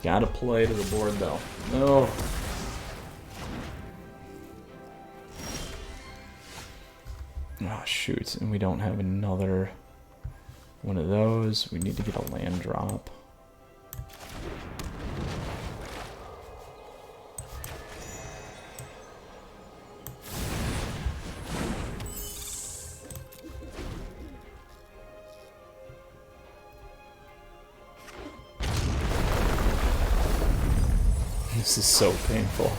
Gotta play to the board though. No. Oh shoot, and we don't have another one of those. We need to get a land drop. This is so painful.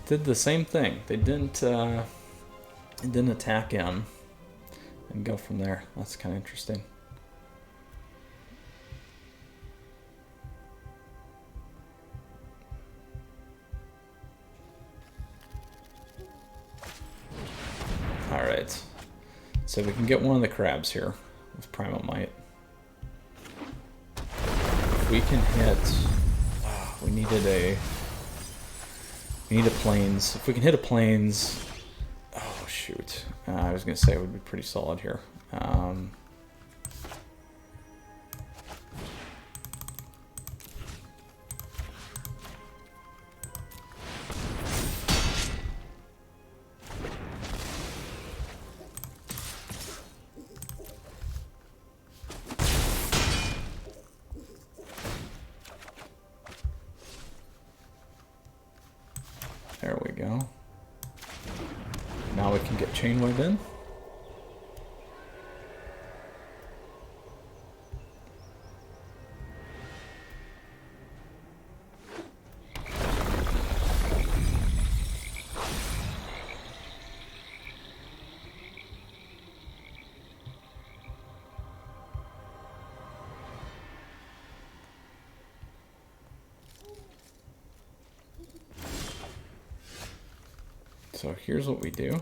did the same thing. They didn't attack him and go from there. That's kind of interesting. Alright, so we can get one of the crabs here with Primal Might. If we can hit... we need a plains. If we can hit a plains... Oh, shoot. I was going to say it would be pretty solid here. There we go. Now we can get Chainwave in. So here's what we do.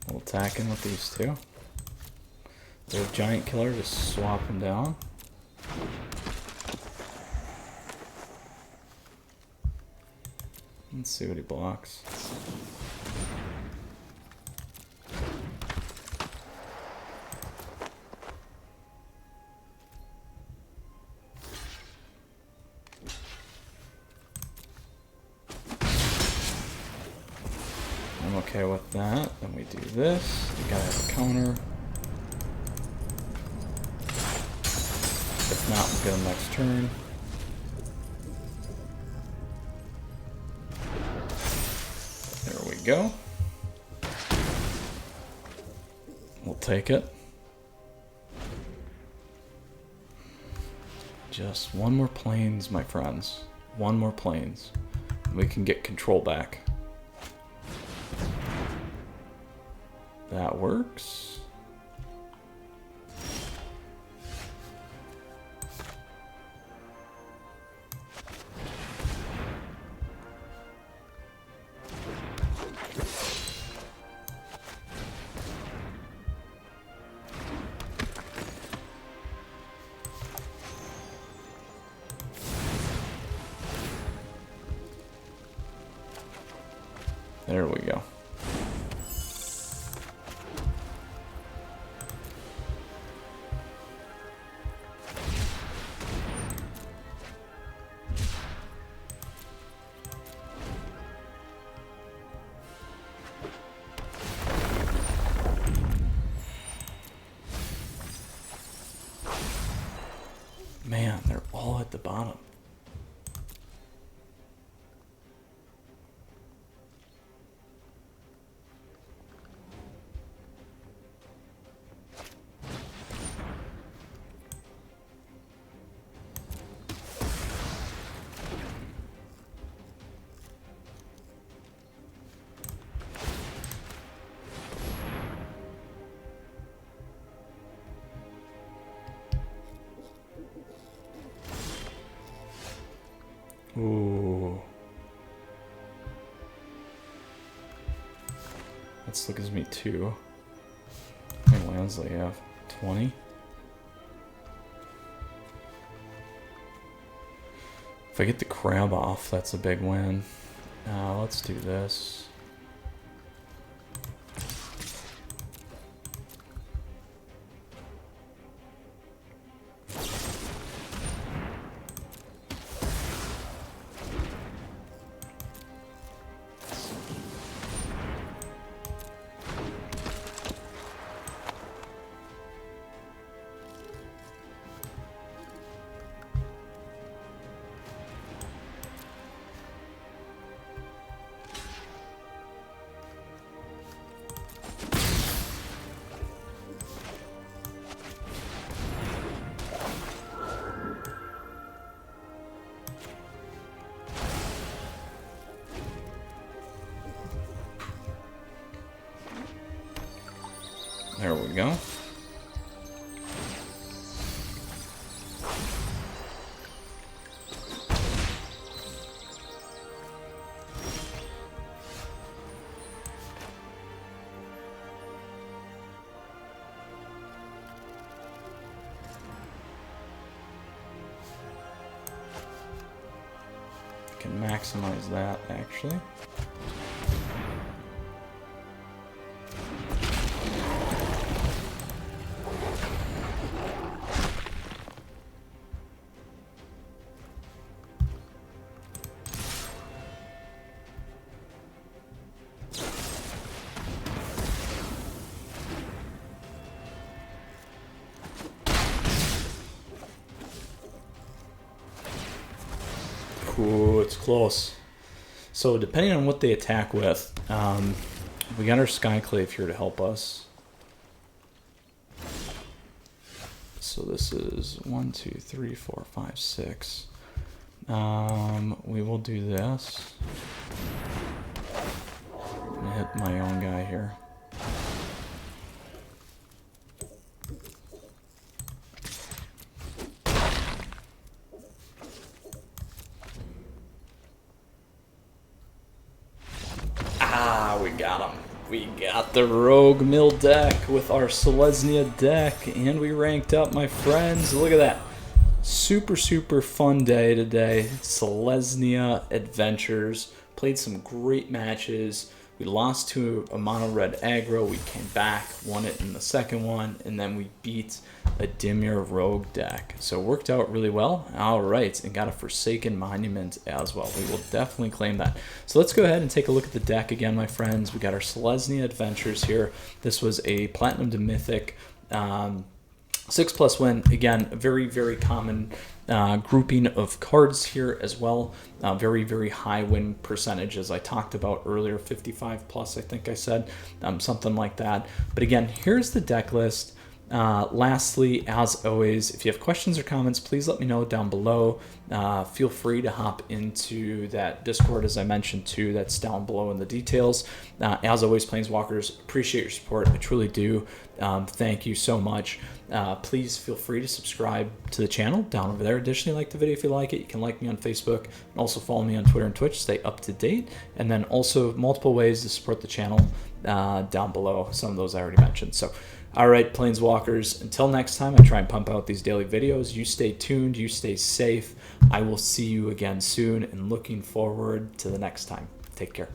We'll attack in with these two. There's a giant killer, just swap him down. Let's see what he blocks. I'm okay with that. Then we do this. We gotta have a counter. If not, we'll get him next turn. There we go. We'll take it. Just one more plains, my friends. One more plains. We can get control back. That works. There we go. Man, they're all at the bottom. Ooh. Let's look at me too. How many lands do they have? 20? If I get the crab off, that's a big win. Let's do this. There we go. Can maximize that actually. Ooh, it's close. So depending on what they attack with, we got our Skyclave here to help us. So this is 1, 2, 3, 4, 5, 6. We will do this. I'm gonna hit my own guy here. We got him. We got the Rogue Mill deck with our Selesnya deck, and we ranked up, my friends. Look at that. Super, super fun day today. Selesnya Adventures. Played some great matches. We lost to a mono red aggro. We came back, won it in the second one, and then we beat a Dimir Rogue deck. So it worked out really well. All right, and got a Forsaken Monument as well. We will definitely claim that. So let's go ahead and take a look at the deck again, my friends. We got our Selesnya Adventures here. This was a Platinum to Mythic 6+ win. Again, a very, very common grouping of cards here as well. Very, very high win percentage, as I talked about earlier, 55+, I think I said, something like that. But again, here's the deck list. Lastly, as always, if you have questions or comments, please let me know down below. Feel free to hop into that Discord, as I mentioned too. That's down below in the details. As always, Planeswalkers, appreciate your support. I truly do. Thank you so much. Please feel free to subscribe to the channel down over there. Additionally, like the video if you like it. You can like me on Facebook and also follow me on Twitter and Twitch. Stay up to date. And then also multiple ways to support the channel down below. Some of those I already mentioned. So, all right, Planeswalkers, until next time, I try and pump out these daily videos. You stay tuned. You stay safe. I will see you again soon, and looking forward to the next time. Take care.